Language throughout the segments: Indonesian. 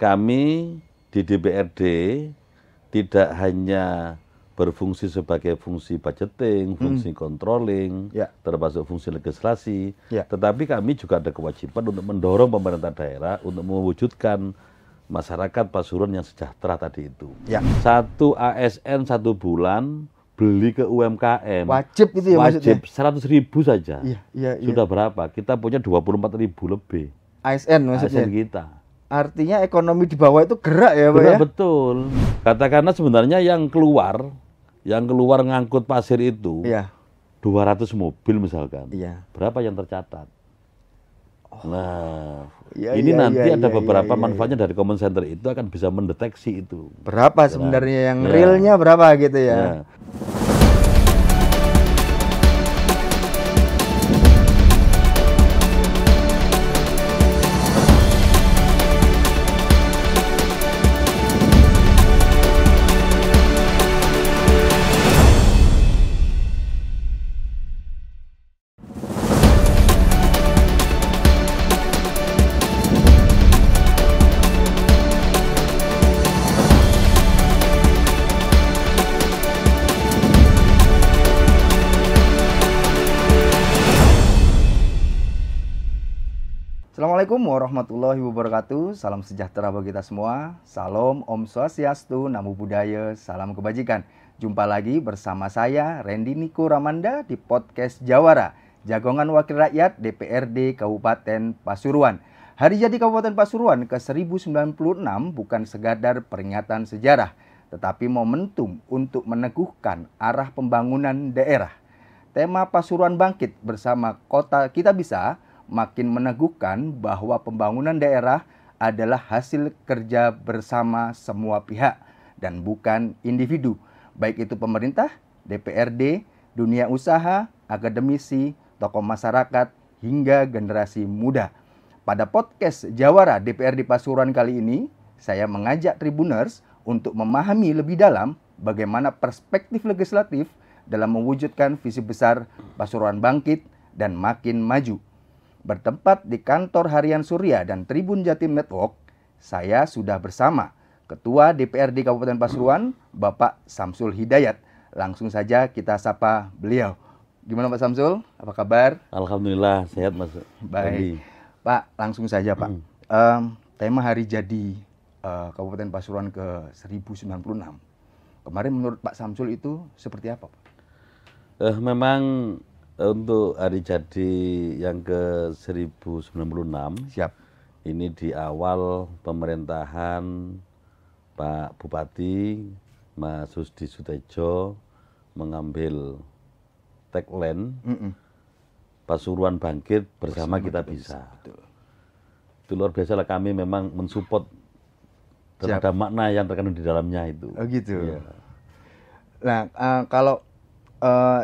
kami di DPRD tidak hanya berfungsi sebagai fungsi budgeting, fungsi controlling, termasuk fungsi legislasi, tetapi kami juga ada kewajiban untuk mendorong pemerintah daerah untuk mewujudkan masyarakat Pasuruan yang sejahtera tadi itu. Satu ASN 1 bulan beli ke UMKM. Wajib itu ya maksudnya? Wajib 100.000 saja. Sudah berapa? Kita punya 24.000 lebih. ASN maksudnya? ASN kita. Artinya ekonomi di bawah itu gerak ya Pak gerak, ya? Betul. Katakanlah sebenarnya yang keluar ngangkut pasir itu 200 mobil misalkan. Berapa yang tercatat? Nah, ini nanti ada beberapa manfaatnya dari common center itu akan bisa mendeteksi itu. Berapa sebenarnya yang realnya berapa gitu ya? Assalamualaikum warahmatullahi wabarakatuh. Salam sejahtera bagi kita semua. Salam Om Swastiastu, Namo Buddhaya, salam kebajikan. Jumpa lagi bersama saya Randy Niko Ramanda di podcast Jawara, Jagongan Wakil Rakyat DPRD Kabupaten Pasuruan. Hari jadi Kabupaten Pasuruan ke-1096 bukan sekadar peringatan sejarah, tetapi momentum untuk meneguhkan arah pembangunan daerah. Tema Pasuruan Bangkit bersama Kota Kita Bisa makin meneguhkan bahwa pembangunan daerah adalah hasil kerja bersama semua pihak dan bukan individu, baik itu pemerintah, DPRD, dunia usaha, akademisi, tokoh masyarakat, hingga generasi muda. Pada podcast Jawara DPRD Pasuruan kali ini, saya mengajak Tribuners untuk memahami lebih dalam bagaimana perspektif legislatif dalam mewujudkan visi besar Pasuruan Bangkit dan Makin Maju. Bertempat di kantor harian Surya dan Tribun Jatim Network, saya sudah bersama Ketua DPRD Kabupaten Pasuruan, Bapak Samsul Hidayat. Langsung saja kita sapa beliau. Gimana Pak Samsul? Apa kabar? Alhamdulillah, sehat Mas. Baik. Pak, langsung saja Pak. Tema hari jadi Kabupaten Pasuruan ke-1096. Kemarin menurut Pak Samsul itu seperti apa Pak? Memang untuk hari jadi yang ke-1096, ini di awal pemerintahan Pak Bupati Mas Susdi Sutejo mengambil tagline Pasuruan Bangkit bersama kita bisa. Itu luar biasa lah, kami memang mensupport dan ada makna yang terkandung di dalamnya itu. Oh gitu. Ya. Nah, kalau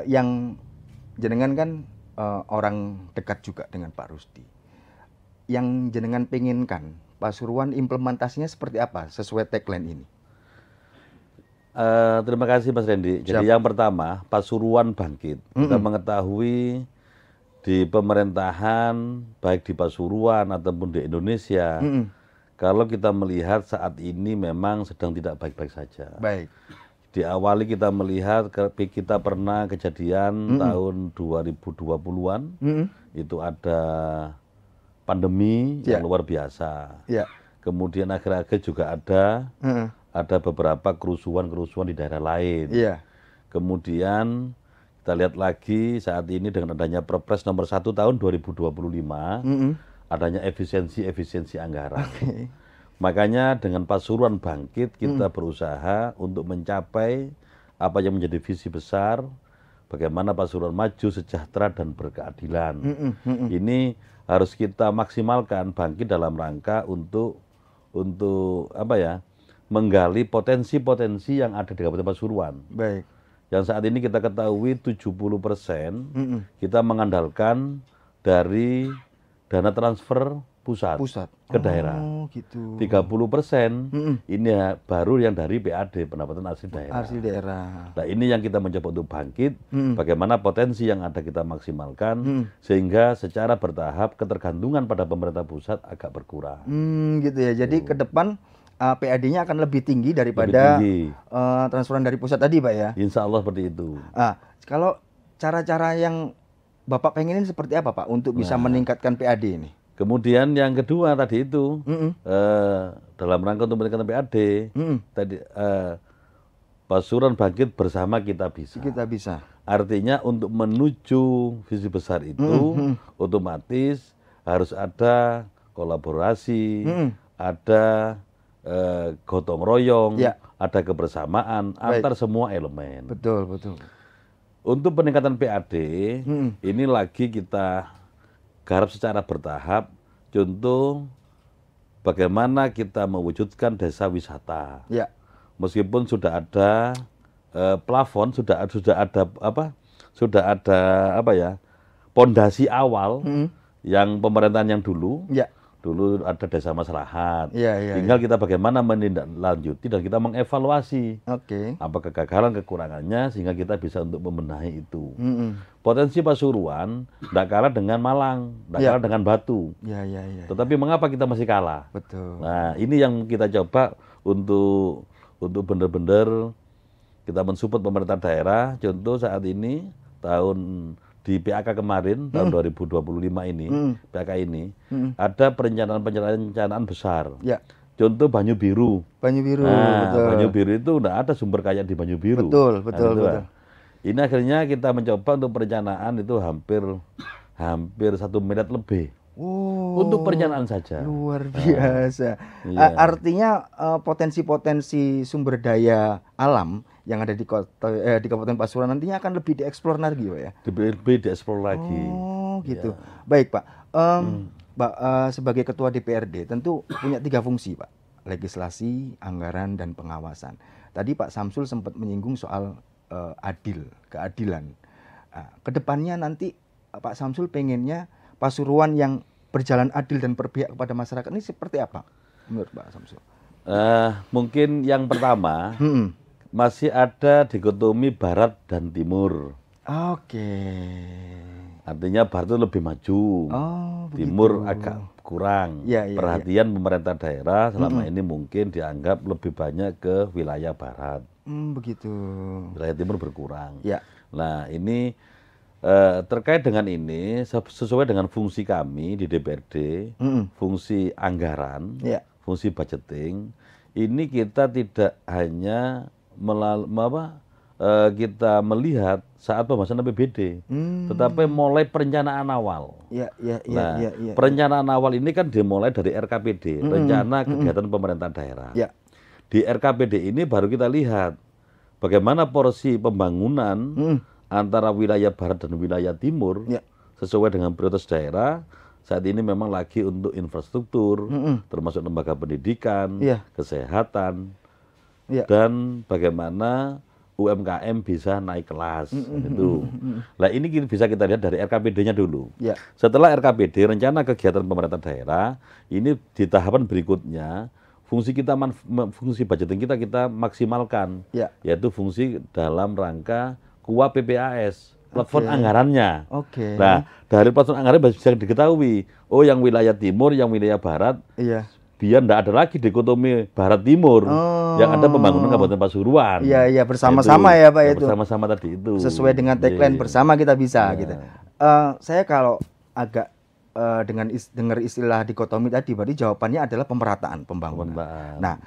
yang jenengan kan orang dekat juga dengan Pak Rusdi. Yang jenengan penginkan, Pasuruan implementasinya seperti apa sesuai tagline ini? Terima kasih Mas Randy. Jadi yang pertama, Pasuruan Bangkit. Kita mengetahui di pemerintahan, baik di Pasuruan ataupun di Indonesia, kalau kita melihat saat ini memang sedang tidak baik-baik saja. Baik. Diawali kita melihat, kita pernah kejadian tahun 2020-an, itu ada pandemi yang luar biasa. Kemudian akhir-akhir juga ada beberapa kerusuhan-kerusuhan di daerah lain. Kemudian kita lihat lagi saat ini dengan adanya Perpres nomor 1 tahun 2025, adanya efisiensi anggaran. Makanya dengan Pasuruan Bangkit kita berusaha untuk mencapai apa yang menjadi visi besar, bagaimana Pasuruan maju, sejahtera dan berkeadilan. Ini harus kita maksimalkan Bangkit dalam rangka untuk menggali potensi-potensi yang ada di Kabupaten Pasuruan. Baik. Yang saat ini kita ketahui 70% kita mengandalkan dari dana transfer pusat. Pusat. Ke daerah. Oh, gitu. 30% ini baru yang dari PAD, pendapatan asli daerah. Asli daerah. Nah, ini yang kita mencoba untuk bangkit, bagaimana potensi yang ada kita maksimalkan, sehingga secara bertahap ketergantungan pada pemerintah pusat agak berkurang. Gitu ya. Jadi ke depan PAD-nya akan lebih tinggi daripada transferan dari pusat tadi, Pak ya? Insya Allah seperti itu. Kalau cara-cara yang Bapak pengenin seperti apa, Pak, untuk bisa meningkatkan PAD ini? Kemudian yang kedua tadi itu, dalam rangka untuk meningkatkan PAD, tadi Pasuruan bangkit bersama kita bisa. Kita bisa. Artinya untuk menuju visi besar itu, otomatis harus ada kolaborasi, ada gotong royong, ada kebersamaan antar semua elemen. Betul, betul. Untuk peningkatan PAD, ini lagi kita garap secara bertahap. Contoh, bagaimana kita mewujudkan desa wisata. Ya. Meskipun sudah ada plafon, sudah ada pondasi awal yang pemerintahan yang dulu. Ya. Dulu ada desa maslahat. Tinggal kita bagaimana menindaklanjuti dan kita mengevaluasi apa kegagalan, kekurangannya, sehingga kita bisa untuk membenahi itu. Potensi Pasuruan tidak kalah dengan Malang, tidak kalah dengan Batu. Tetapi mengapa kita masih kalah? Betul. Nah, ini yang kita coba untuk benar-benar kita mensupport pemerintah daerah. Contoh saat ini di PAK kemarin tahun 2025 ini, PAK ini ada perencanaan besar. Ya. Contoh Banyu Biru. Banyu Biru, betul. Banyu Biru itu tidak ada sumber kaya di Banyu Biru. Betul, betul, betul. Ini akhirnya kita mencoba untuk perencanaan itu hampir 1 miliar lebih. Untuk perencanaan saja. Luar biasa. Artinya potensi-potensi sumber daya alam yang ada di Kabupaten Pasuruan nantinya akan lebih dieksplor lagi, Pak ya? Lebih dieksplor lagi. Oh, gitu. Baik, Pak. Pak, sebagai Ketua DPRD tentu punya 3 fungsi, Pak. Legislasi, anggaran, dan pengawasan. Tadi Pak Samsul sempat menyinggung soal keadilan. Kedepannya nanti Pak Samsul pengennya Pasuruan yang berjalan adil dan berpihak kepada masyarakat ini seperti apa menurut Pak Samsul? Mungkin yang pertama, masih ada dikotomi barat dan timur. Artinya barat itu lebih maju, timur agak kurang. Perhatian pemerintah daerah selama ini mungkin dianggap lebih banyak ke wilayah barat. Begitu. Wilayah timur berkurang. Nah, ini terkait dengan ini sesuai dengan fungsi kami di DPRD, fungsi anggaran, fungsi budgeting. Ini kita tidak hanya kita melihat saat pembahasan APBD, tetapi mulai perencanaan awal. Perencanaan awal ini kan dimulai dari RKPD, rencana kegiatan pemerintah daerah. Di RKPD ini baru kita lihat bagaimana porsi pembangunan antara wilayah barat dan wilayah timur sesuai dengan prioritas daerah. Saat ini memang lagi untuk infrastruktur, termasuk lembaga pendidikan, kesehatan, dan bagaimana UMKM bisa naik kelas. Itu. Nah, ini bisa kita lihat dari RKPD-nya dulu. Setelah RKPD, rencana kegiatan pemerintah daerah, ini di tahapan berikutnya, fungsi budgeting kita maksimalkan, yaitu fungsi dalam rangka KUA PPAS, plafon anggarannya. Nah, dari plafon anggaran bisa diketahui, yang wilayah timur, yang wilayah barat, biar tidak ada lagi dikotomi barat timur, yang ada pembangunan Kabupaten Pasuruan. Bersama-sama ya Pak itu. Bersama-sama tadi itu. Sesuai dengan tagline bersama kita bisa gitu. Saya kalau agak dengar istilah dikotomi tadi, berarti jawabannya adalah pemerataan pembangunan. Nah,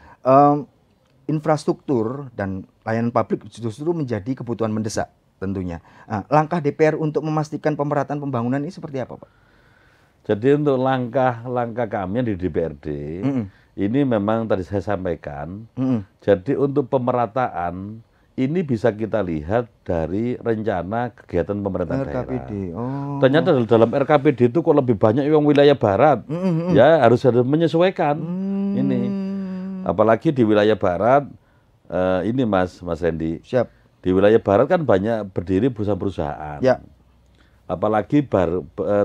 infrastruktur dan layanan publik justru menjadi kebutuhan mendesak tentunya. Langkah DPR untuk memastikan pemerataan pembangunan ini seperti apa, Pak? Jadi untuk langkah kami di DPRD, ini memang tadi saya sampaikan, jadi untuk pemerataan, ini bisa kita lihat dari rencana kegiatan pemerintah daerah. Ternyata dalam RKPD itu kok lebih banyak yang wilayah barat, ya harus menyesuaikan ini. Apalagi di wilayah barat, ini Mas Randy, di wilayah barat kan banyak berdiri perusahaan-perusahaan. Apalagi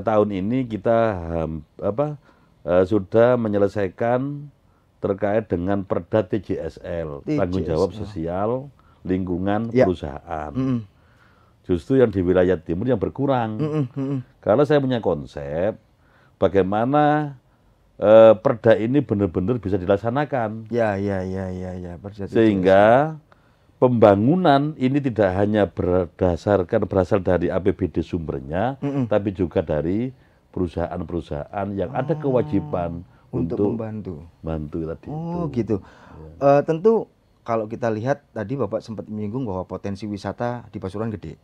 tahun ini kita sudah menyelesaikan terkait dengan Perda TJSL, tanggung jawab sosial lingkungan perusahaan. Justru yang di wilayah timur yang berkurang. Kalau saya punya konsep bagaimana Perda ini benar-benar bisa dilaksanakan. Ya. Sehingga pembangunan ini tidak hanya berasal dari APBD sumbernya, tapi juga dari perusahaan-perusahaan yang ada kewajiban untuk membantu tadi itu. Gitu. Tentu kalau kita lihat tadi Bapak sempat menyinggung bahwa potensi wisata di Pasuruan gede.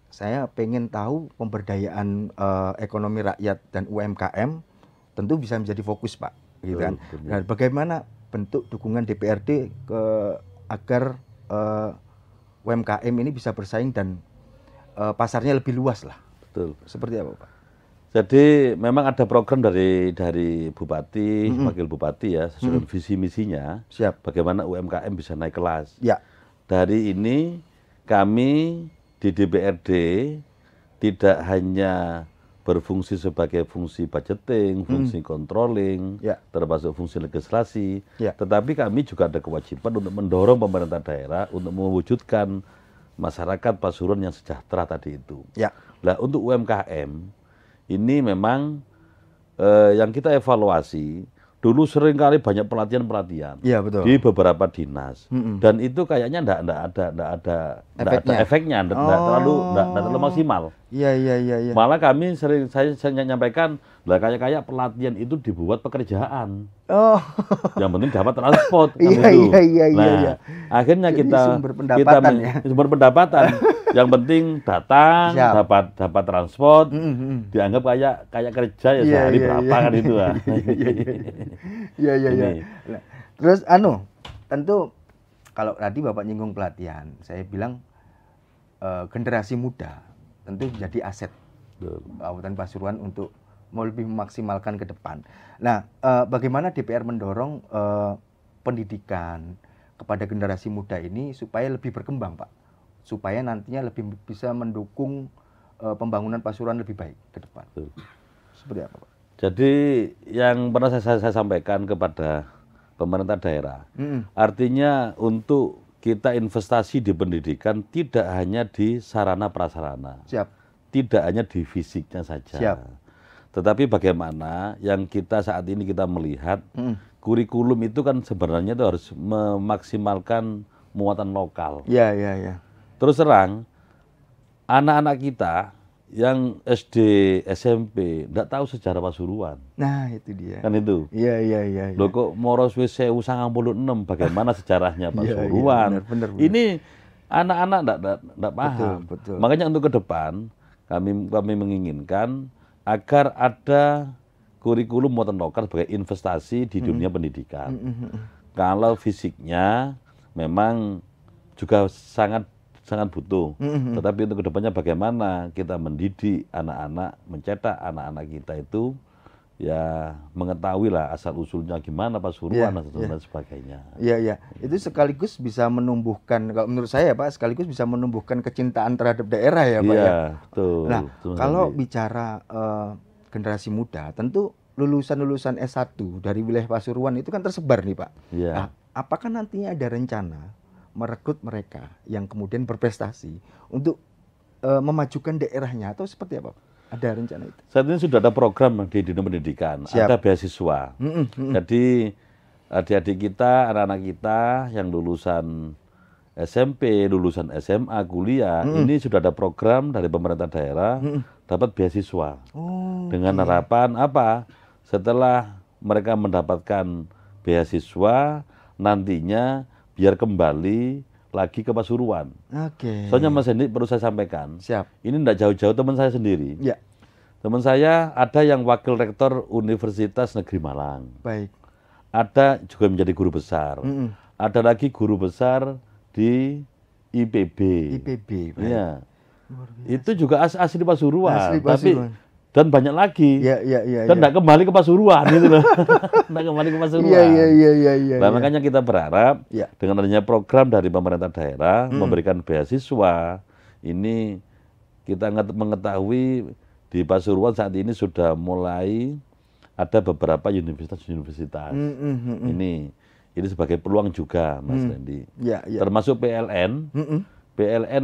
Saya pengen tahu pemberdayaan ekonomi rakyat dan UMKM tentu bisa menjadi fokus Pak, gitu kan. Dan bagaimana bentuk dukungan DPRD agar UMKM ini bisa bersaing dan pasarnya lebih luas lah. Betul. Seperti apa Pak? Jadi memang ada program dari Bupati, Wakil Bupati ya, sesuai visi misinya. Siap. Bagaimana UMKM bisa naik kelas. Ya. Dari ini kami di DPRD tidak hanya berfungsi sebagai fungsi budgeting, fungsi controlling, termasuk fungsi legislasi, tetapi kami juga ada kewajiban untuk mendorong pemerintah daerah untuk mewujudkan masyarakat Pasuruan yang sejahtera tadi itu. Nah, untuk UMKM ini memang yang kita evaluasi, dulu seringkali banyak pelatihan-pelatihan di beberapa dinas, dan itu kayaknya enggak ada efeknya, enggak terlalu maksimal. Iya. Malah kami saya nyampaikan, lah kayak pelatihan itu dibuat pekerjaan. Yang penting dapat transport. Iya. Akhirnya jadi kita sumber pendapatan. Yang penting datang, dapat transport, dianggap kayak kerja ya sehari berapa kan itu lah. Iya. Terus tentu kalau tadi Bapak nyinggung pelatihan, saya bilang generasi muda tentu jadi aset Kabupaten Pasuruan untuk mau lebih memaksimalkan ke depan. Nah, bagaimana DPR mendorong pendidikan kepada generasi muda ini supaya lebih berkembang, Pak? Supaya nantinya lebih bisa mendukung pembangunan Pasuruan lebih baik ke depan. Seperti apa, Pak? Jadi yang pernah saya sampaikan kepada pemerintah daerah, artinya untuk kita investasi di pendidikan tidak hanya di sarana prasarana, tidak hanya di fisiknya saja, tetapi bagaimana yang kita saat ini kita melihat kurikulum itu kan sebenarnya itu harus memaksimalkan muatan lokal. Iya. Terus terang, anak-anak kita yang SD, SMP, enggak tahu sejarah Pasuruan. Nah, itu dia. Kan itu. Iya. Loh kok Moros wis 1996, bagaimana sejarahnya Pasuruan? Benar. Ini anak-anak enggak paham. Betul. Makanya untuk ke depan, kami menginginkan agar ada kurikulum muatan lokal sebagai investasi di dunia pendidikan. Kalau fisiknya memang juga sangat butuh. Tetapi untuk kedepannya bagaimana kita mendidik anak-anak, mencetak anak-anak kita itu ya mengetahui lah asal usulnya gimana Pasuruan dan sebagainya. Iya. Itu sekaligus bisa menumbuhkan, kalau menurut saya Pak, sekaligus bisa menumbuhkan kecintaan terhadap daerah ya Pak. Iya, betul. Nah, kalau bicara generasi muda, tentu lulusan S1 dari wilayah Pasuruan itu kan tersebar nih Pak. Iya. Nah, apakah nantinya ada rencana merekrut mereka yang kemudian berprestasi untuk memajukan daerahnya atau seperti apa? Ada rencana itu? Saat ini sudah ada program di dunia pendidikan, ada beasiswa. Jadi adik-adik kita, anak-anak kita yang lulusan SMP, lulusan SMA, kuliah, ini sudah ada program dari pemerintah daerah dapat beasiswa. Dengan harapan apa? Setelah mereka mendapatkan beasiswa, nantinya biar kembali lagi ke Pasuruan. Soalnya Mas Hendi perlu saya sampaikan, ini tidak jauh-jauh teman saya sendiri. Teman saya ada yang wakil rektor Universitas Negeri Malang. Ada juga menjadi guru besar. Ada lagi guru besar di IPB. Iya. Itu juga asli Pasuruan. Dan banyak lagi. Dan tidak kembali ke Pasuruan gitu loh. Tidak kembali ke Pasuruan. Nah, makanya kita berharap dengan adanya program dari pemerintah daerah memberikan beasiswa, ini kita mengetahui di Pasuruan saat ini sudah mulai ada beberapa universitas-universitas. Ini sebagai peluang juga, Mas Randy. Ya, ya. Termasuk PLN. PLN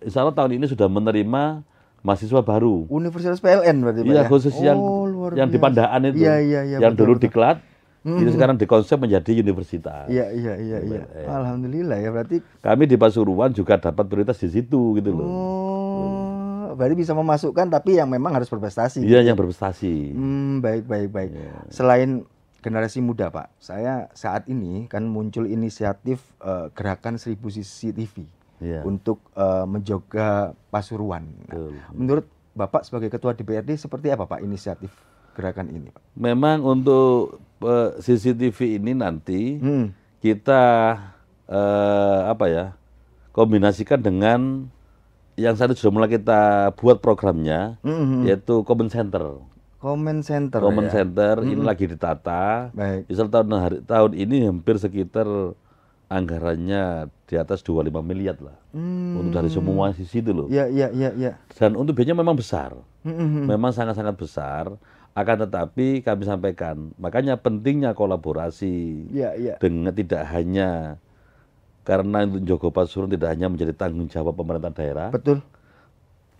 insya Allah tahun ini sudah menerima mahasiswa baru. Universitas PLN berarti Pak Iya, ya? khusus yang di Pandaan itu. Yang dulu diklat, ini sekarang dikonsep menjadi universitas. Iya. Alhamdulillah ya, berarti kami di Pasuruan juga dapat prioritas di situ gitu loh. Berarti bisa memasukkan tapi yang memang harus berprestasi. Iya, yang berprestasi. Baik. Ya. Selain generasi muda Pak, saya saat ini kan muncul inisiatif gerakan 1000 CCTV untuk menjaga Pasuruan. Menurut Bapak sebagai Ketua DPRD seperti apa Pak inisiatif gerakan ini Pak? Memang untuk CCTV ini nanti kita kombinasikan dengan yang saat itu sudah mulai kita buat programnya, yaitu Common Center. Common Center. Ini lagi ditata. Baik. Misal tahun ini hampir sekitar anggarannya di atas 25 miliar lah. Untuk dari semua sisi itu loh. Iya. Dan untuk biayanya memang besar. Memang sangat-sangat besar. Akan tetapi kami sampaikan, makanya pentingnya kolaborasi dengan tidak hanya karena untuk Jogo Pasuruan tidak hanya menjadi tanggung jawab pemerintah daerah, betul,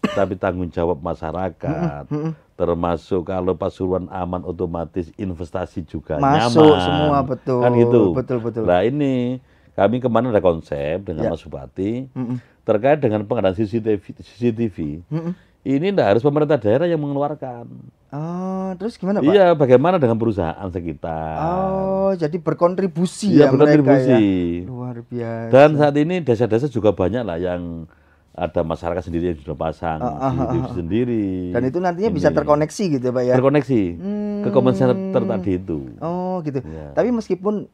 tapi tanggung jawab masyarakat, termasuk kalau Pasuruan aman otomatis investasi juga masuk nyaman. Semua betul. Kan gitu. Betul. Nah ini kami kemarin ada konsep dengan Mas Bupati terkait dengan pengadaan CCTV. Ini tidak harus pemerintah daerah yang mengeluarkan. Terus gimana Pak? Iya, bagaimana dengan perusahaan sekitar? Jadi berkontribusi ya berkontribusi. Mereka ya. Luar biasa. Dan saat ini desa-desa juga banyak lah yang ada masyarakat sendiri yang sudah pasang CCTV sendiri. Dan itu nantinya bisa terkoneksi gitu Pak ya? Terkoneksi ke Common Center tadi itu. Gitu. Ya. Tapi meskipun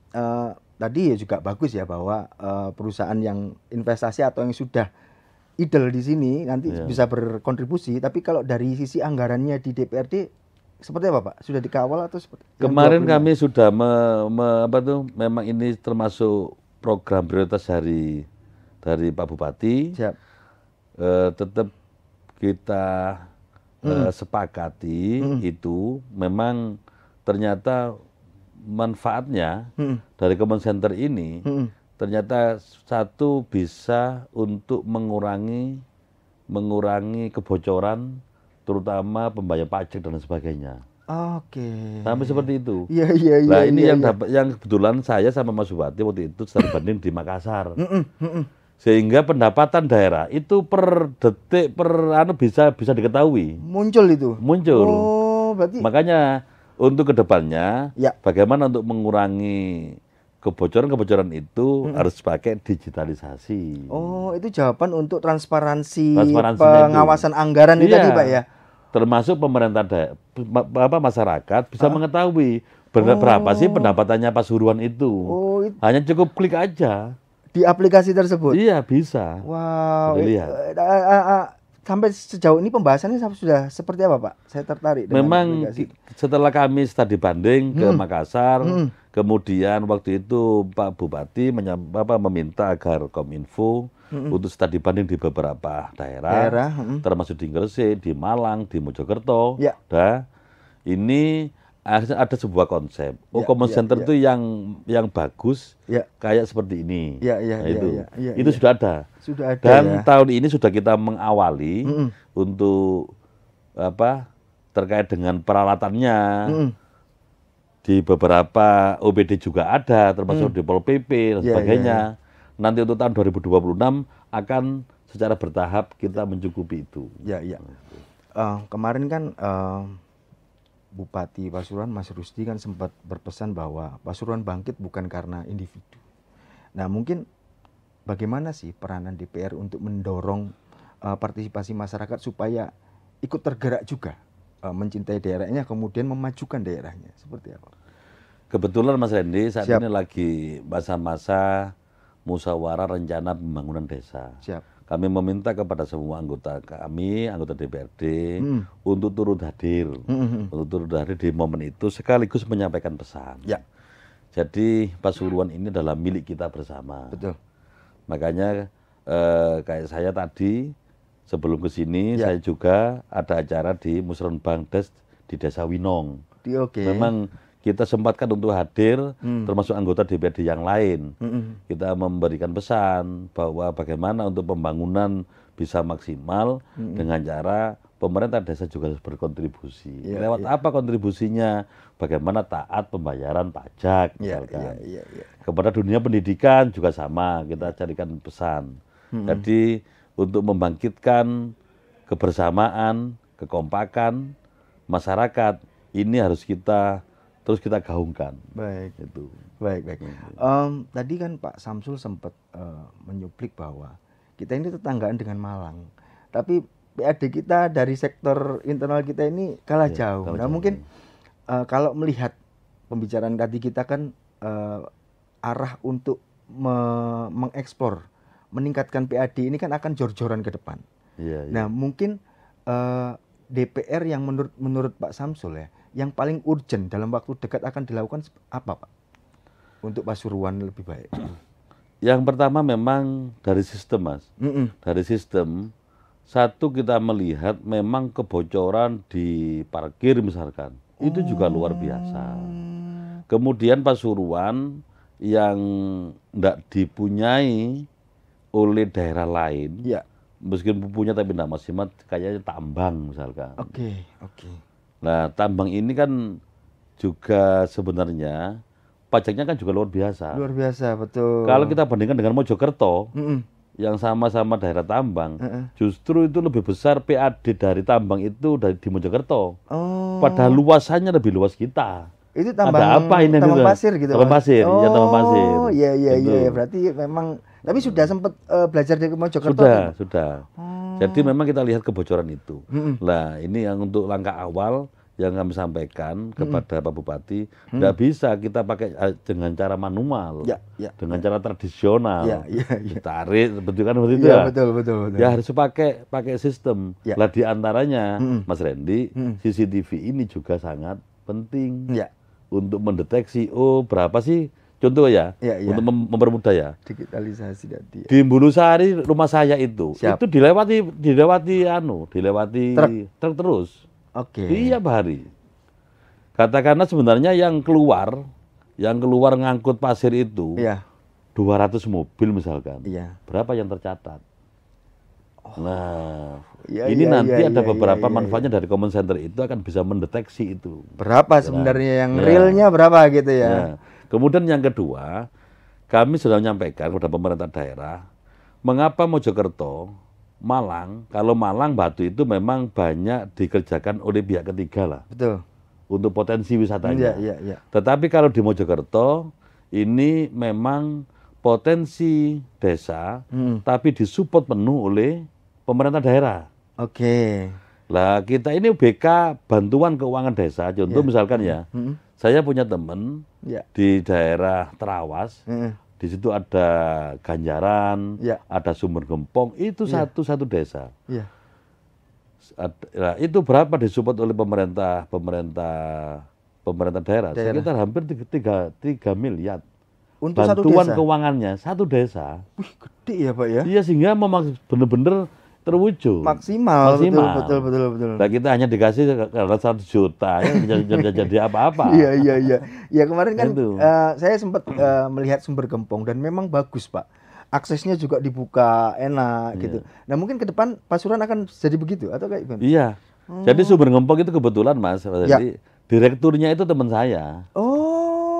tadi ya juga bagus ya bahwa perusahaan yang investasi atau yang sudah idle di sini nanti bisa berkontribusi. Tapi kalau dari sisi anggarannya di DPRD seperti apa Pak? Sudah dikawal atau seperti? Kemarin kami sudah memang ini termasuk program prioritas dari Pak Bupati. Siap. Tetap kita sepakati itu memang ternyata manfaatnya dari Common Center ini ternyata satu bisa untuk mengurangi kebocoran terutama pembayar pajak dan sebagainya. Oke. Sampai seperti itu. Iya. Nah ini yang kebetulan saya sama Mas Bupati waktu itu sedang banding di Makassar. Sehingga pendapatan daerah itu per detik bisa diketahui. Muncul itu. Muncul. Berarti. Makanya untuk kedepannya bagaimana untuk mengurangi kebocoran itu harus pakai digitalisasi. Itu jawaban untuk transparansi pengawasan itu. Anggaran itu tadi Pak ya. Termasuk pemerintah masyarakat bisa mengetahui berapa sih pendapatannya Pasuruan itu. Hanya cukup klik aja di aplikasi tersebut. Iya, bisa. Wow. Sampai sejauh ini pembahasannya sudah seperti apa Pak? Saya tertarik dengan memang aplikasi. Setelah kami studi banding ke Makassar, kemudian waktu itu Pak Bupati meminta agar Kominfo untuk studi banding di beberapa daerah. Termasuk di Gresik, di Malang, di Mojokerto. Nah, ini ada sebuah konsep. Common Center itu yang bagus, kayak seperti ini. Itu sudah ada. Dan tahun ini sudah kita mengawali untuk terkait dengan peralatannya. Di beberapa OBD juga ada, termasuk di Pol PP dan sebagainya. Nanti untuk tahun 2026 akan secara bertahap kita mencukupi itu. Kemarin kan Bupati Pasuruan Mas Rusdi kan sempat berpesan bahwa Pasuruan bangkit bukan karena individu. Nah mungkin bagaimana sih peranan DPR untuk mendorong partisipasi masyarakat supaya ikut tergerak juga mencintai daerahnya kemudian memajukan daerahnya seperti apa? Kebetulan Mas Randy saat ini lagi masa-masa musyawarah rencana pembangunan desa. Kami meminta kepada semua anggota DPRD untuk turut hadir, di momen itu sekaligus menyampaikan pesan. Jadi Pasuruan ini adalah milik kita bersama. Betul. Makanya kayak saya tadi sebelum ke sini saya juga ada acara di Musrenbang Des di Desa Winong. Memang kita sempatkan untuk hadir, termasuk anggota DPRD yang lain. Kita memberikan pesan bahwa bagaimana untuk pembangunan bisa maksimal dengan cara pemerintah desa juga harus berkontribusi. Lewat apa kontribusinya? Bagaimana taat pembayaran pajak, misalkan. Kepada dunia pendidikan juga sama, kita carikan pesan. Jadi untuk membangkitkan kebersamaan, kekompakan masyarakat, ini harus terus kita gaungkan. Baik. Itu. Baik. Tadi kan Pak Samsul sempat menyuplik bahwa kita ini tetanggaan dengan Malang. Tapi PAD kita dari sektor internal kita ini kalah jauh. Nah, mungkin kalau melihat pembicaraan tadi kita kan arah untuk mengeksplor, meningkatkan PAD ini kan akan jor-joran ke depan. Nah, mungkin DPR yang menurut Pak Samsul ya, yang paling urgent dalam waktu dekat akan dilakukan apa, Pak? Untuk Pasuruan lebih baik. Yang pertama memang dari sistem, Mas. Dari sistem, satu kita melihat memang kebocoran di parkir misalkan, itu juga luar biasa. Kemudian Pasuruan yang tidak dipunyai oleh daerah lain, meskipun punya tapi tidak maksimal, kayaknya tambang misalkan. Oke. Nah, tambang ini kan juga sebenarnya pajaknya kan juga luar biasa. Luar biasa, betul. Kalau kita bandingkan dengan Mojokerto, yang sama-sama daerah tambang, justru itu lebih besar PAD dari tambang itu di Mojokerto. Padahal luasannya lebih luas kita. Itu tambang, ada apa ini? Tambang pasir gitu. Tambang pasir, ya tambang pasir. Oh iya. Berarti memang, tapi sudah sempat belajar dari Mojokerto. Sudah. Jadi memang kita lihat kebocoran itu. Nah, ini yang untuk langkah awal yang kami sampaikan kepada Pak Bupati, tidak bisa kita pakai dengan cara manual, dengan cara tradisional, ditarik, betul kan seperti itu ya? Betul. Ya harus pakai sistem. Lah di antaranya, Mas Randy, CCTV ini juga sangat penting untuk mendeteksi, berapa sih? Contoh untuk mempermudah ya. Digitalisasi tadi. Di Bulusari rumah saya itu dilewati truk terus. Tiap hari. Katakanlah sebenarnya yang keluar ngangkut pasir itu 200 mobil misalkan. Berapa yang tercatat? Nah, ini nanti ada beberapa manfaatnya dari common center itu akan bisa mendeteksi itu. Berapa sebenarnya yang realnya berapa gitu ya. Kemudian yang kedua, kami sudah menyampaikan kepada pemerintah daerah, mengapa Mojokerto, Malang, kalau Malang Batu itu memang banyak dikerjakan oleh pihak ketiga lah. Betul. Untuk potensi wisatanya. Tetapi kalau di Mojokerto, ini memang potensi desa, tapi disupport penuh oleh pemerintah daerah. Lah kita ini BK Bantuan Keuangan Desa, contoh misalkan saya punya teman di daerah Terawas, di situ ada Ganjaran, ada Sumber Gempong, itu satu desa. Nah, itu berapa disupport oleh pemerintah daerah? Sekitar hampir 3 miliar. Untuk bantuan satu desa? Keuangannya satu desa. Wih, gede ya Pak ya? Iya, sehingga memang benar-benar terwujud. Maksimal. Betul. Nah, kita hanya dikasih karena 1 juta, ya jadi apa-apa. Iya. Ya kemarin kan saya sempat melihat Sumber Gempong dan memang bagus Pak. Aksesnya juga dibuka, enak gitu. Nah mungkin ke depan Pasuruan akan jadi begitu atau kayak gimana? Iya. Jadi Sumber Gempong itu kebetulan Mas, jadi direkturnya itu teman saya.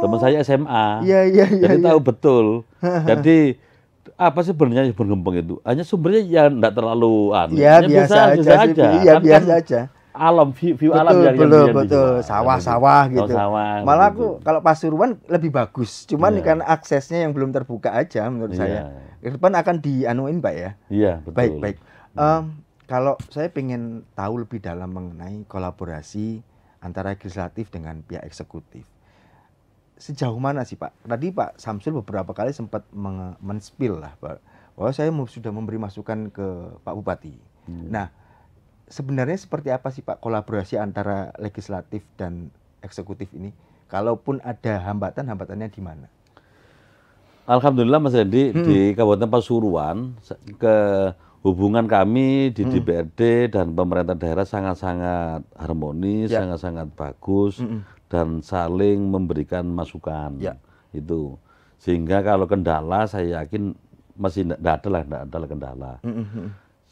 Teman saya SMA. Iya. Jadi tahu betul. Jadi apa sih sebenarnya Sumber Gempong itu? Hanya sumbernya ya enggak terlalu biasa aja. Iya, biasa aja. Alam, view alam yang betul. Sawah-sawah gitu. Malah aku kalau Pasuruan lebih bagus. Cuman karena aksesnya yang belum terbuka aja menurut saya. Ke depan akan dianuin Pak ya. Iya, betul. Baik. Kalau saya pengen tahu lebih dalam mengenai kolaborasi antara legislatif dengan pihak eksekutif. Sejauh mana sih Pak? Tadi Pak Samsul beberapa kali sempat men-spill lah bahwa saya sudah memberi masukan ke Pak Bupati. Nah, sebenarnya seperti apa sih Pak kolaborasi antara legislatif dan eksekutif ini? Kalaupun ada hambatannya di mana? Alhamdulillah Mas Randy, di Kabupaten Pasuruan hubungan kami di DPRD dan pemerintah daerah sangat-sangat harmonis, sangat-sangat bagus, dan saling memberikan masukan. Itu. Sehingga kalau kendala saya yakin masih tidak ada kendala.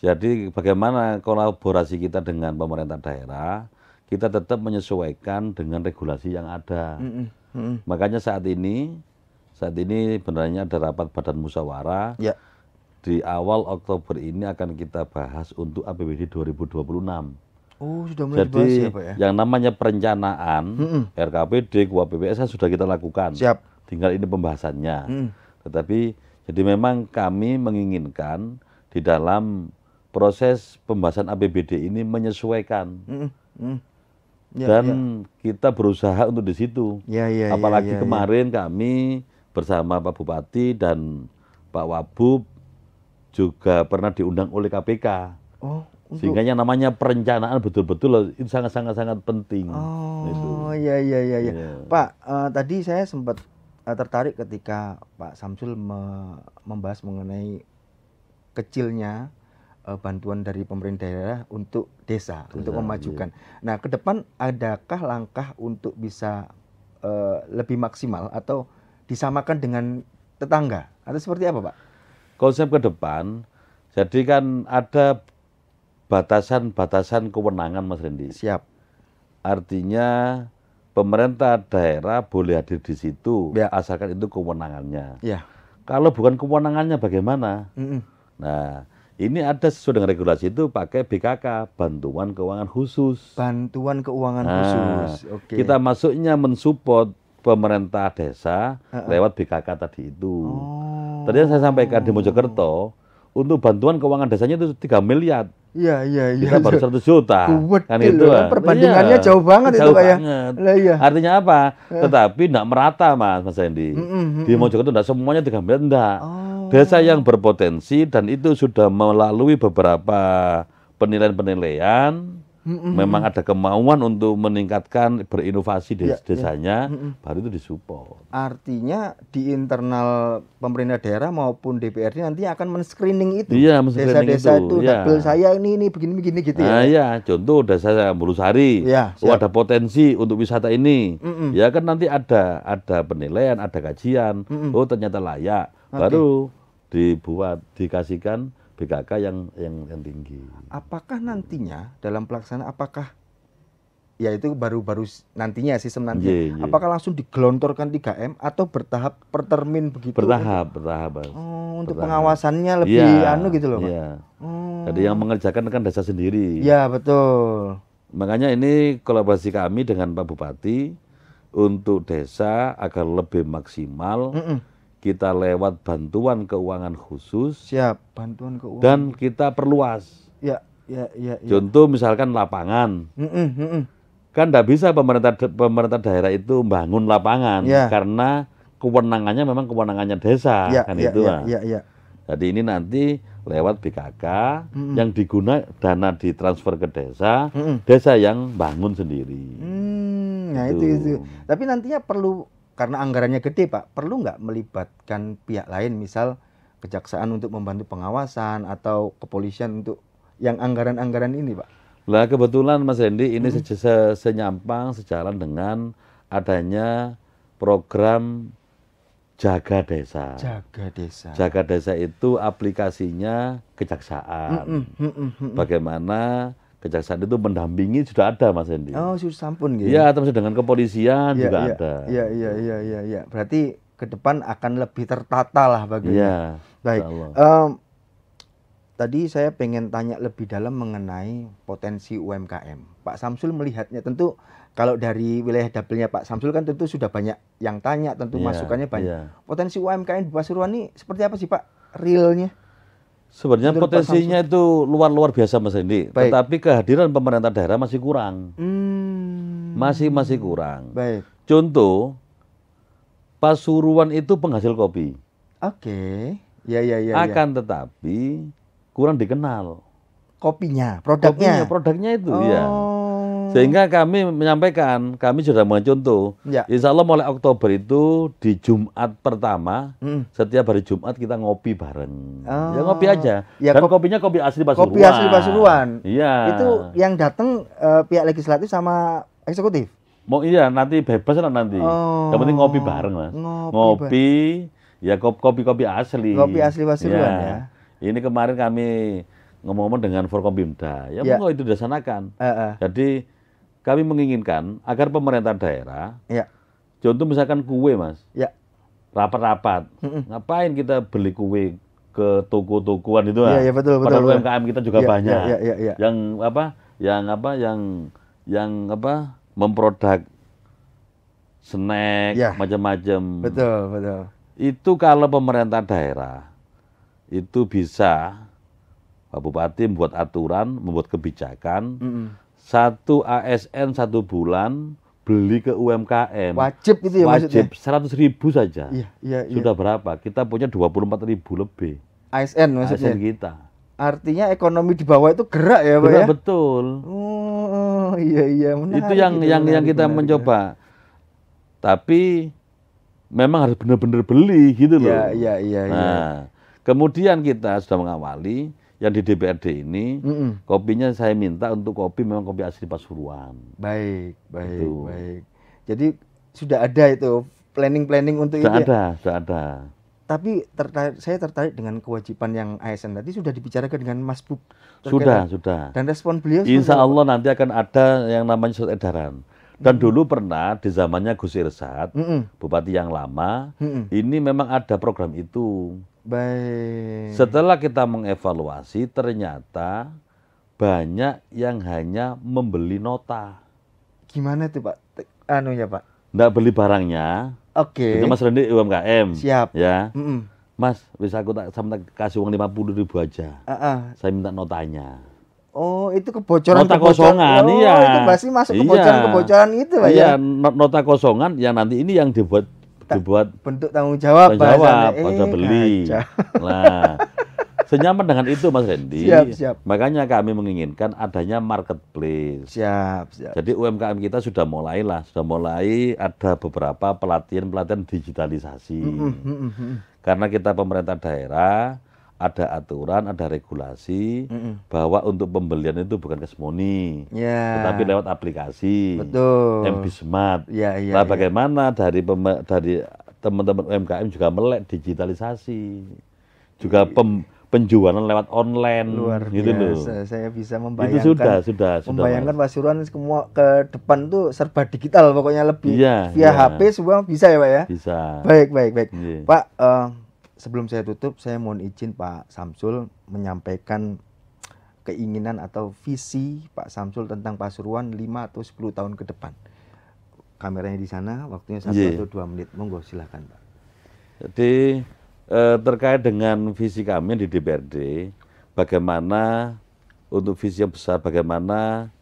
Jadi bagaimana kolaborasi kita dengan pemerintah daerah, kita tetap menyesuaikan dengan regulasi yang ada. Makanya saat ini benarnya ada rapat badan musyawarah. Di awal Oktober ini akan kita bahas untuk APBD 2026. Oh, sudah mulai jadi dibahas ya, Pak ya? Yang namanya perencanaan, RKPD, KUAPBS sudah kita lakukan. Siap. Tinggal ini pembahasannya. Tetapi jadi memang kami menginginkan di dalam proses pembahasan APBD ini menyesuaikan. Dan kita berusaha untuk di situ. Apalagi kemarin kami bersama Pak Bupati dan Pak Wabub juga pernah diundang oleh KPK. Sehingga yang namanya perencanaan betul-betul itu sangat-sangat penting. Iya. Pak, tadi saya sempat tertarik ketika Pak Samsul membahas mengenai kecilnya bantuan dari pemerintah daerah untuk desa, untuk memajukan. Nah, ke depan adakah langkah untuk bisa lebih maksimal atau disamakan dengan tetangga? Atau seperti apa, Pak? Konsep ke depan, jadi kan ada batasan-batasan kewenangan, Mas Rendi. Siap. Artinya pemerintah daerah boleh hadir di situ, asalkan itu kewenangannya. Kalau bukan kewenangannya bagaimana? Nah, ini ada sesuai dengan regulasi itu pakai BKK, Bantuan Keuangan Khusus. Bantuan Keuangan Khusus. Kita masuknya mensupport pemerintah desa lewat BKK tadi itu. Tadi yang saya sampaikan di Mojokerto, untuk bantuan keuangan desanya itu 3 miliar. Iya. Kita baru 100 juta. Kan itu perbandingannya jauh banget itu, Pak ya. Artinya apa? Tetapi tidak merata, Mas Hendy. Di Mojokerto tidak semuanya 3 miliar, enggak. Desa yang berpotensi dan itu sudah melalui beberapa penilaian-penilaian, memang ada kemauan untuk meningkatkan berinovasi desanya, baru itu disupport. Artinya di internal pemerintah daerah maupun DPRD nanti akan men-screening itu. Desa-desa itu. Dapil saya ini begini-begini gitu ya. Iya, contoh desa saya Bulusari. Ada potensi untuk wisata ini. Ya kan nanti ada penilaian, ada kajian. Oh, ternyata layak. Baru dikasihkan BKK yang tinggi. Apakah nantinya dalam pelaksanaan ya itu baru nantinya sistem nanti. Apakah langsung digelontorkan 3M atau bertahap per termin begitu? Bertahap. Untuk pengawasannya lebih gitu loh, Pak. Jadi yang mengerjakan kan desa sendiri. Iya, betul. Makanya ini kolaborasi kami dengan Pak Bupati untuk desa agar lebih maksimal. Kita lewat bantuan keuangan khusus. Siap, bantuan keuangan. Dan kita perluas. Ya. Contoh misalkan lapangan. Kan tidak bisa pemerintah daerah itu membangun lapangan karena kewenangannya memang kewenangannya desa. Jadi ini nanti lewat BKK yang dana ditransfer ke desa, desa yang bangun sendiri. Nah itu. Tapi nantinya perlu, karena anggarannya gede, Pak, perlu nggak melibatkan pihak lain, misal kejaksaan untuk membantu pengawasan atau kepolisian untuk yang anggaran-anggaran ini, Pak? Lah kebetulan Mas Hendy ini senyampang sejalan dengan adanya program Jaga Desa. Jaga Desa itu aplikasinya kejaksaan. Bagaimana kejaksaan itu mendampingi sudah ada, Mas Hendy. Oh, sudah sampun gitu. Iya, termasuk dengan kepolisian juga ada. Iya. Berarti ke depan akan lebih tertata lah baginya. Baik. Tadi saya pengen tanya lebih dalam mengenai potensi UMKM. Pak Samsul melihatnya, tentu kalau dari wilayah dapilnya Pak Samsul kan tentu sudah banyak yang tanya, tentu masukannya banyak. Potensi UMKM di Pasuruan ini seperti apa sih, Pak, realnya? Sebenarnya potensinya itu luar biasa, Mas Hendy. Tetapi kehadiran pemerintah daerah masih kurang. Masih kurang. Baik. Contoh, Pasuruan itu penghasil kopi. Ya. Akan tetapi kurang dikenal. Kopinya, produknya itu ya. Sehingga kami menyampaikan, kami sudah mencontoh. Ya. Insya Allah mulai Oktober itu di Jumat pertama, setiap hari Jumat kita ngopi bareng. Ya ngopi aja. Ya, Dan kopinya kopi asli Pasuruan. Kopi asli Pasuruan. Iya. Itu yang datang pihak legislatif sama eksekutif. Mau iya nanti bebas lah nanti. Yang penting ngopi bareng Mas. Ngopi ya kopi asli. Kopi asli Pasuruan ya. Ini kemarin kami ngomong-ngomong dengan Forkompimda, ya monggo itu dilaksanakan. Jadi kami menginginkan agar pemerintah daerah, contoh misalkan kue Mas, rapat-rapat, ngapain kita beli kue ke toko-tokoan itu lah. Iya, betul. Padahal UMKM kita juga banyak. Yang memproduk snack macam-macam. Betul. Itu kalau pemerintah daerah itu bisa Pak Bupati membuat aturan, membuat kebijakan, satu ASN 1 bulan beli ke UMKM. Wajib itu ya Wajib, maksudnya? 100.000 saja. Iya. Sudah berapa? Kita punya 24.000 lebih. ASN maksudnya? ASN kita. Artinya ekonomi di bawah itu gerak ya Pak gerak, ya? Betul. Oh iya. Menarik, itu yang kita mencoba. Tapi memang harus benar-benar beli gitu loh. Iya. Nah, kemudian kita sudah mengawali yang di DPRD ini, kopinya saya minta untuk kopi memang kopi asli Pasuruan. Baik. Jadi sudah ada itu planning untuk sudah itu. Sudah ada. Tapi saya tertarik dengan kewajiban yang ASN tadi sudah dibicarakan dengan Mas Bub. Sudah. Dan respon beliau? Insya Allah nanti akan ada yang namanya surat edaran. Dan dulu pernah di zamannya Gus Irsad, Bupati yang lama, ini memang ada program itu. Baik. Setelah kita mengevaluasi, ternyata banyak yang hanya membeli nota. Gimana tuh Pak? Pak? Nggak beli barangnya. Oke. Itu Mas Rendi UMKM. Siap. Ya. Mas, bisa aku kasih uang 50.000 aja. Saya minta notanya. Oh, itu kebocoran. Nota kosongan, iya. Itu pasti masuk kebocoran itu Pak ya? Iya, nota kosongan yang nanti ini yang dibuat bentuk tanggung jawab pada beli. Nah, senyaman dengan itu Mas Rendi. Siap. Makanya kami menginginkan adanya marketplace. Siap. Jadi UMKM kita sudah mulai ada beberapa pelatihan digitalisasi. Karena kita pemerintah daerah ada aturan, ada regulasi bahwa untuk pembelian itu bukan cash money, tetapi lewat aplikasi. Betul. MB Smart. Iya. Bagaimana dari teman-teman UMKM juga melek digitalisasi, juga penjualan lewat online. Luar gitu biasa. Loh. Saya bisa membayangkan. Itu sudah. Membayangkan Pasuruan semua ke depan tuh serba digital, pokoknya lebih via HP semua bisa ya Pak ya. Bisa. Baik. Iya. Pak. Sebelum saya tutup, saya mohon izin Pak Samsul menyampaikan keinginan atau visi Pak Samsul tentang Pasuruan 5 atau 10 tahun ke depan. Kameranya di sana, waktunya 1 atau 2 menit. Monggo silahkan Pak. Jadi terkait dengan visi kami di DPRD, bagaimana untuk visi yang besar, bagaimana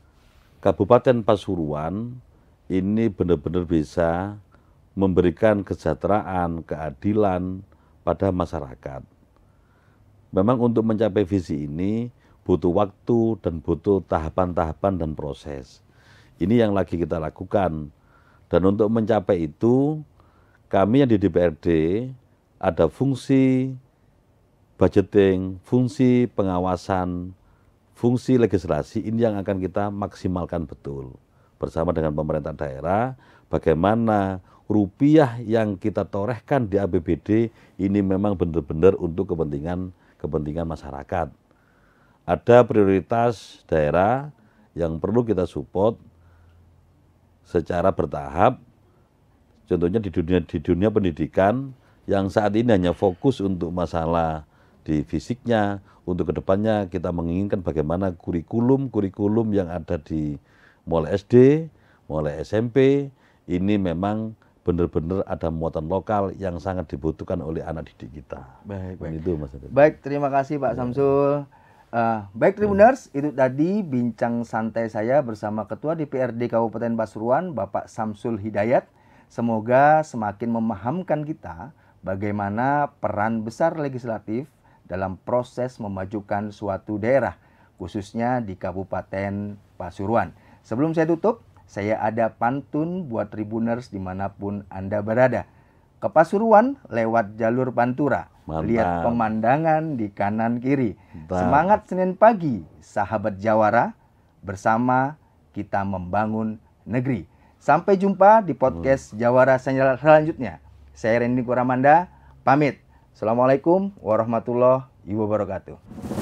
Kabupaten Pasuruan ini benar-benar bisa memberikan kesejahteraan, keadilan pada masyarakat. Memang untuk mencapai visi ini butuh waktu dan butuh tahapan-tahapan dan proses. Ini yang lagi kita lakukan. Dan untuk mencapai itu, kami yang di DPRD ada fungsi budgeting, fungsi pengawasan, fungsi legislasi, ini yang akan kita maksimalkan betul. Bersama dengan pemerintah daerah, bagaimana rupiah yang kita torehkan di APBD ini memang benar-benar untuk kepentingan masyarakat. Ada prioritas daerah yang perlu kita support secara bertahap. Contohnya di dunia pendidikan yang saat ini hanya fokus untuk masalah di fisiknya, untuk kedepannya kita menginginkan bagaimana kurikulum yang ada di mulai SD, mulai SMP, ini memang benar-benar ada muatan lokal yang sangat dibutuhkan oleh anak didik kita. Baik. Itu, Mas. Baik, terima kasih Pak Samsul. Baik Tribuners, itu tadi bincang santai saya bersama Ketua DPRD Kabupaten Pasuruan, Bapak Samsul Hidayat. Semoga semakin memahamkan kita bagaimana peran besar legislatif dalam proses memajukan suatu daerah, khususnya di Kabupaten Pasuruan. Sebelum saya tutup, saya ada pantun buat Tribuners dimanapun Anda berada. Ke Pasuruan lewat jalur Pantura. Mantap. Lihat pemandangan di kanan kiri. Mantap. Semangat Senin pagi, sahabat Jawara. Bersama kita membangun negeri. Sampai jumpa di podcast Jawara selanjutnya. Saya Randy Niko Ramanda, pamit. Assalamualaikum warahmatullahi wabarakatuh.